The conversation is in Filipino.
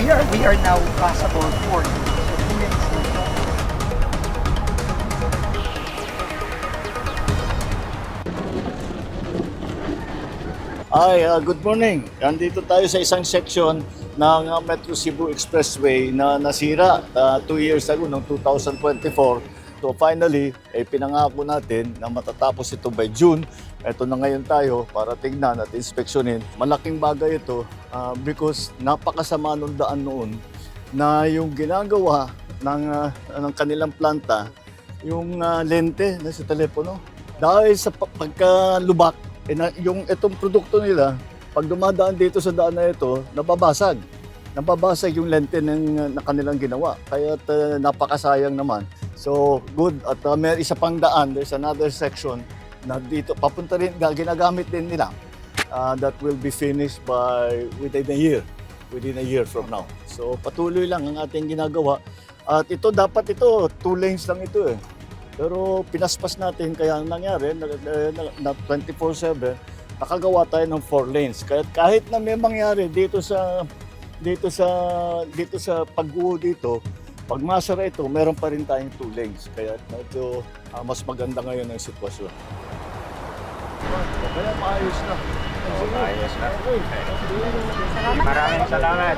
we are now passable 4 lanes. So 2 lanes na. Good morning. Nandito tayo sa isang section ng Metro Cebu Expressway na nasira 2 years ago, noong 2024. So finally, pinangako natin na matatapos ito by June. Ito na ngayon tayo para tignan at inspeksyonin. Malaking bagay ito because napakasama nung daan noon na yung ginagawa ng kanilang planta, yung lente na sa telepono. Dahil sa pagkalubak, yung itong produkto nila, pag dumadaan dito sa daan na ito, nababasag. Nababasag yung lente na kanilang ginawa. Kaya napakasayang naman. So, good. At may isa pang daan, there's another section na dito, papunta rin, ginagamit din nila. That will be finished within a year from now. So, patuloy lang ang ating ginagawa. At ito, dapat ito, 2 lanes lang ito eh. Pero pinaspas natin, kaya nangyari na 24/7, nakagawa tayo ng 4 lanes. Kaya kahit na may mangyari dito sa pag-uho dito, pag masara ito, meron pa rin tayong 2 lanes. Kaya medyo mas maganda ngayon ang sitwasyon. Kaya maayos na. Maayos na. Maraming salamat.